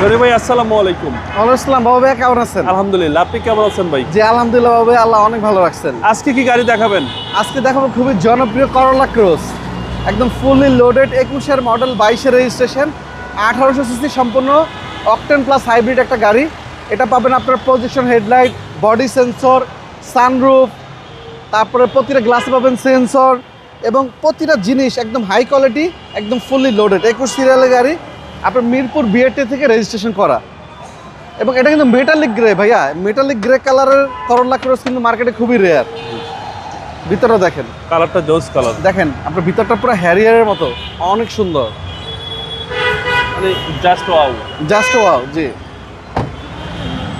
Johnny ভাই আসসালামু আলাইকুম। ওয়ালাইকুম আসসালাম। বাবু ভাই কেমন আছেন? আলহামদুলিল্লাহ, আপনি কেমন আছেন ভাই? জি আলহামদুলিল্লাহ বাবু ভাই, আল্লাহ অনেক ভালো রাখছেন। আজকে কি গাড়ি দেখাবেন? আজকে দেখাবো খুবই জনপ্রিয় করোলা ক্রস, একদম ফুললি লোডেড, 21-এর মডেল, 22-এর রেজিস্ট্রেশন, 1800 সিসি সম্পূর্ণ অকটেন প্লাস হাইব্রিড একটা গাড়ি। এটা পাবেন আপনার position headlight, body sensor, sunroof, তারপরে প্রতিটা গ্লাসে পাবেন সেন্সর এবং প্রতিটা জিনিস একদম হাই কোয়ালিটি, একদম ফুললি লোডেড। 21 সিরিয়ালের গাড়ি, আপনার মিরপুর বিআরটি থেকে রেজিস্ট্রেশন করা। এবং এটা কিন্তু মেটালিক গ্রে ভাইয়া, মেটালিক গ্রে কালারের করোলা ক্রস কিন্তু মার্কেটে খুবই রেয়ার। ভিতরটা দেখেন, কালারটা জোস কালার। দেখেন আপনার ভিতরটা পুরো হ্যারিয়ারের মতো, অনেক সুন্দর, মানে জাস্ট ওয়াও। Just wow. জি,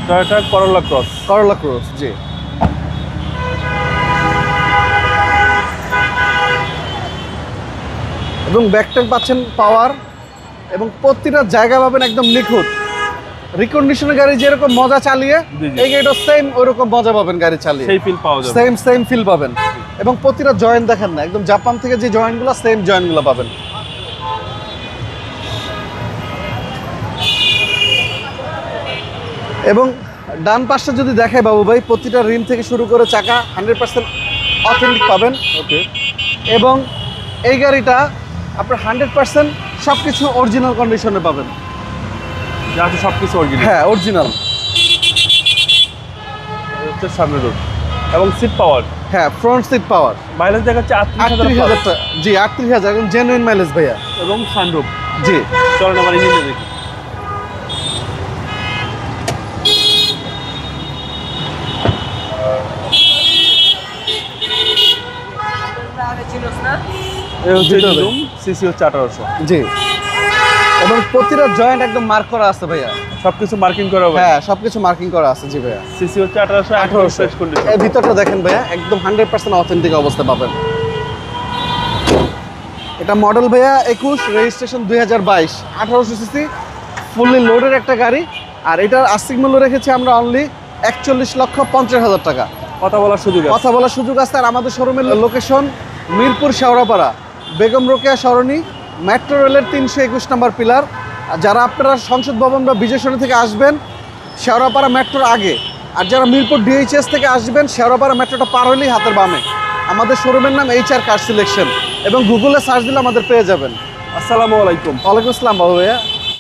Toyota Corolla Cross. Corolla Cross. জি, এবং ব্যাকটেল পাচ্ছেন পাওয়ার, এবং প্রতিটা জায়গা পাবেন একদম নিখুঁত। রিকন্ডিশনের গাড়ি যেরকম মজা চালিয়ে, জি, জি। এই গাড়িটা সেম ওইরকম মজা পাবেন গাড়ি চালিয়ে, সেই ফিল পাওয়া যাবে। সেম ফিল পাবেন। এবং প্রতিটা জয়েন্ট দেখেন না, একদম জাপান থেকে যে জয়েন্টগুলো, সেম জয়েন্টগুলো পাবেন। এবং ডান পাশটা যদি দেখায় বাবু ভাই, প্রতিটা রিম থেকে শুরু করে চাকা 100% অথেন্টিক পাবেন। ওকে। এবং এই গাড়িটা আপনার 100% সব কিছু অরিজিনাল কন্ডিশনে পাবেন। যা আছে সবকিছু অরিজিনাল। হ্যাঁ, অরিজিনাল। হচ্ছে সামনে রোড এবং সিট পাওয়ার। হ্যাঁ, ফ্রন্ট সিট পাওয়ার। মাইলেজ দেখাচ্ছে 38,000 টাকা। জি, 38,000, একদম জেনুইন মাইলেজ ভাইয়া। এবং সানরুফ। জি, চলেন আবার ইঞ্জিনটা দেখি। এই হচ্ছে ভিতরে। রুম, সিসি হচ্ছে 1800। জি, এবং প্রতিটা জয়েন্ট একদম মার্ক করা আছে ভাইয়া। সবকিছু মার্কিং করা হবে। হ্যাঁ, সবকিছু মার্কিং করা আছে। জি ভাইয়া, সিসি হচ্ছে 1800, 1800। Fresh condition. এই ভিতরটা দেখেন ভাইয়া, একদম 100% অথেন্টিক অবস্থা পাবেন। এটা মডেল ভাইয়া 21, রেজিস্ট্রেশন 2022, 1800 সিসি, ফুললি লোডের একটা গাড়ি। আর এটার আস্তিক মূল্য রেখেছি আমরা অনলি 41,50,000 টাকা। কথা বলার সুযোগ আছে। কথা বলার সুযোগ আছে। আর আমাদের শোরুমের লোকেশন মিরপুর শেওড়াপাড়া, বেগম রোকেয়া সরণি, মেট্রো রেলের 321 নম্বর পিলার। আর যারা আপনারা সংসদ ভবন বা বিজয় সরণি থেকে আসবেন, শেওড়াপাড়া মেট্রোর আগে। আর যারা মিরপুর ডিএইচএস থেকে আসবেন, শেওড়াপাড়া মেট্রোটা পার হলেই হাতের বামে আমাদের শোরুমের নাম HR কার সিলেকশন, এবং গুগলে সার্চ দিলে আমাদের পেয়ে যাবেন। আসসালামু আলাইকুম। ওয়ালাইকুম আসসালাম বাবু ভাইয়া।